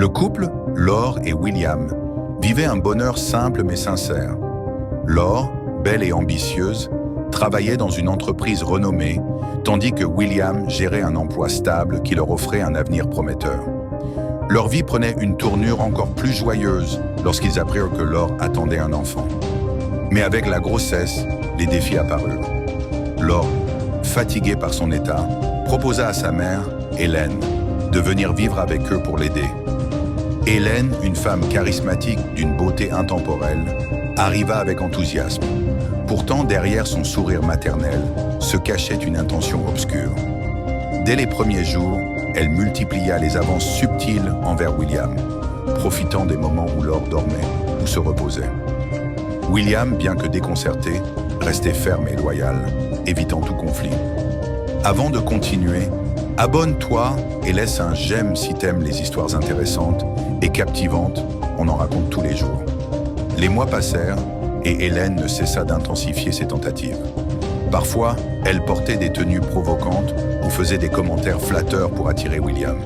Le couple, Laure et William, vivait un bonheur simple mais sincère. Laure, belle et ambitieuse, travaillait dans une entreprise renommée, tandis que William gérait un emploi stable qui leur offrait un avenir prometteur. Leur vie prenait une tournure encore plus joyeuse lorsqu'ils apprirent que Laure attendait un enfant. Mais avec la grossesse, les défis apparurent. Laure, fatiguée par son état, proposa à sa mère, Hélène, de venir vivre avec eux pour l'aider. Hélène, une femme charismatique d'une beauté intemporelle, arriva avec enthousiasme. Pourtant, derrière son sourire maternel, se cachait une intention obscure. Dès les premiers jours, elle multiplia les avances subtiles envers William, profitant des moments où Laure dormait ou se reposait. William, bien que déconcerté, restait ferme et loyal, évitant tout conflit. Avant de continuer, abonne-toi et laisse un j'aime si t'aimes les histoires intéressantes et captivantes, on en raconte tous les jours. Les mois passèrent et Hélène ne cessa d'intensifier ses tentatives. Parfois, elle portait des tenues provocantes ou faisait des commentaires flatteurs pour attirer William.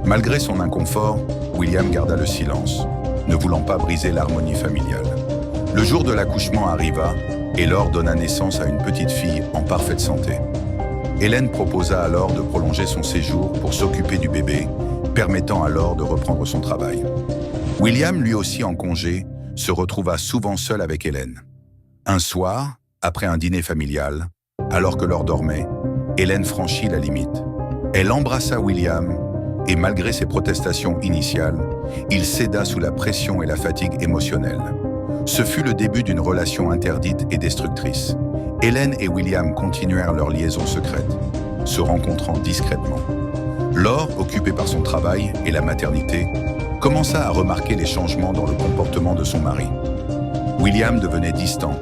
Malgré son inconfort, William garda le silence, ne voulant pas briser l'harmonie familiale. Le jour de l'accouchement arriva et Laure donna naissance à une petite fille en parfaite santé. Hélène proposa alors de prolonger son séjour pour s'occuper du bébé, permettant à Laure de reprendre son travail. William, lui aussi en congé, se retrouva souvent seul avec Hélène. Un soir, après un dîner familial, alors que Laure dormait, Hélène franchit la limite. Elle embrassa William et malgré ses protestations initiales, il céda sous la pression et la fatigue émotionnelle. Ce fut le début d'une relation interdite et destructrice. Hélène et William continuèrent leur liaison secrète, se rencontrant discrètement. Laure, occupée par son travail et la maternité, commença à remarquer les changements dans le comportement de son mari. William devenait distant,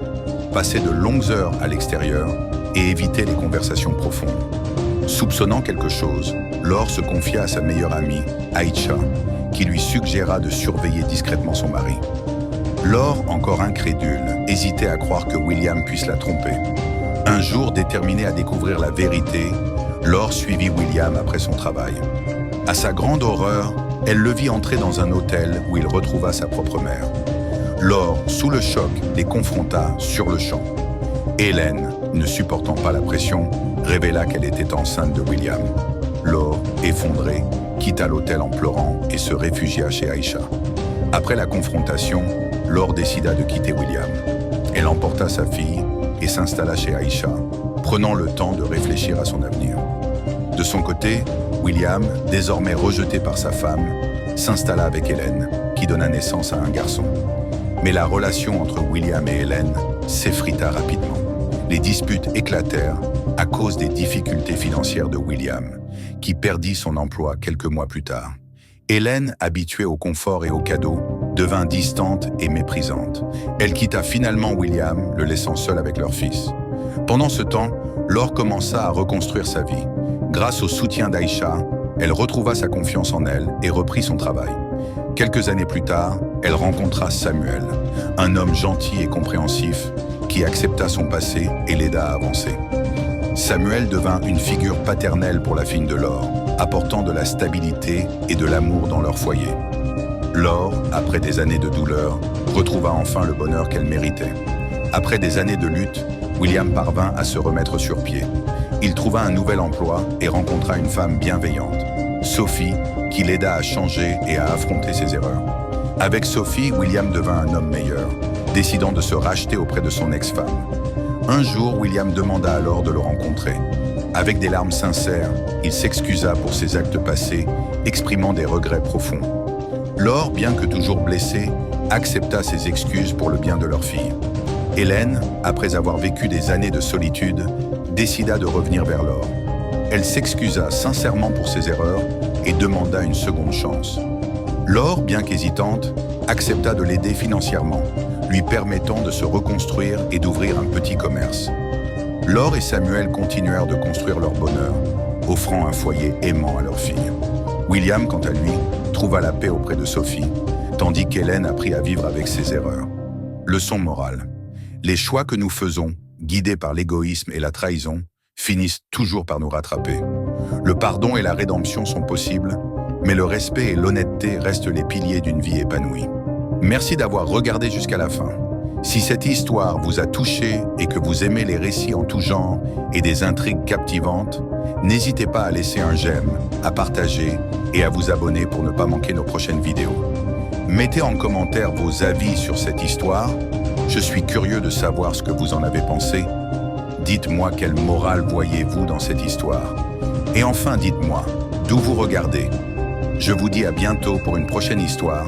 passait de longues heures à l'extérieur et évitait les conversations profondes. Soupçonnant quelque chose, Laure se confia à sa meilleure amie, Aïcha, qui lui suggéra de surveiller discrètement son mari. Laure, encore incrédule, hésitait à croire que William puisse la tromper. Un jour, déterminée à découvrir la vérité, Laure suivit William après son travail. À sa grande horreur, elle le vit entrer dans un hôtel où il retrouva sa propre mère. Laure, sous le choc, les confronta sur le champ. Hélène, ne supportant pas la pression, révéla qu'elle était enceinte de William. Laure, effondrée, quitta l'hôtel en pleurant et se réfugia chez Aïcha. Après la confrontation, Laure décida de quitter William. Elle emporta sa fille et s'installa chez Aïcha, prenant le temps de réfléchir à son avenir. De son côté, William, désormais rejeté par sa femme, s'installa avec Hélène, qui donna naissance à un garçon. Mais la relation entre William et Hélène s'effrita rapidement. Les disputes éclatèrent à cause des difficultés financières de William, qui perdit son emploi quelques mois plus tard. Hélène, habituée au confort et aux cadeaux, devint distante et méprisante. Elle quitta finalement William, le laissant seul avec leur fils. Pendant ce temps, Laure commença à reconstruire sa vie. Grâce au soutien d'Aïcha, elle retrouva sa confiance en elle et reprit son travail. Quelques années plus tard, elle rencontra Samuel, un homme gentil et compréhensif qui accepta son passé et l'aida à avancer. Samuel devint une figure paternelle pour la fille de Laure, apportant de la stabilité et de l'amour dans leur foyer. Laure, après des années de douleur, retrouva enfin le bonheur qu'elle méritait. Après des années de lutte, William parvint à se remettre sur pied. Il trouva un nouvel emploi et rencontra une femme bienveillante, Sophie, qui l'aida à changer et à affronter ses erreurs. Avec Sophie, William devint un homme meilleur, décidant de se racheter auprès de son ex-femme. Un jour, William demanda à Laure de le rencontrer. Avec des larmes sincères, il s'excusa pour ses actes passés, exprimant des regrets profonds. Laure, bien que toujours blessée, accepta ses excuses pour le bien de leur fille. Hélène, après avoir vécu des années de solitude, décida de revenir vers Laure. Elle s'excusa sincèrement pour ses erreurs et demanda une seconde chance. Laure, bien qu'hésitante, accepta de l'aider financièrement, lui permettant de se reconstruire et d'ouvrir un petit commerce. Laure et Samuel continuèrent de construire leur bonheur, offrant un foyer aimant à leur fille. William, quant à lui, trouva la paix auprès de Sophie, tandis qu'Hélène apprit à vivre avec ses erreurs. Leçon morale. Les choix que nous faisons, guidés par l'égoïsme et la trahison, finissent toujours par nous rattraper. Le pardon et la rédemption sont possibles, mais le respect et l'honnêteté restent les piliers d'une vie épanouie. Merci d'avoir regardé jusqu'à la fin. Si cette histoire vous a touché et que vous aimez les récits en tout genre et des intrigues captivantes, n'hésitez pas à laisser un j'aime, à partager et à vous abonner pour ne pas manquer nos prochaines vidéos. Mettez en commentaire vos avis sur cette histoire. Je suis curieux de savoir ce que vous en avez pensé. Dites-moi quelle morale voyez-vous dans cette histoire. Et enfin, dites-moi, d'où vous regardez. Je vous dis à bientôt pour une prochaine histoire.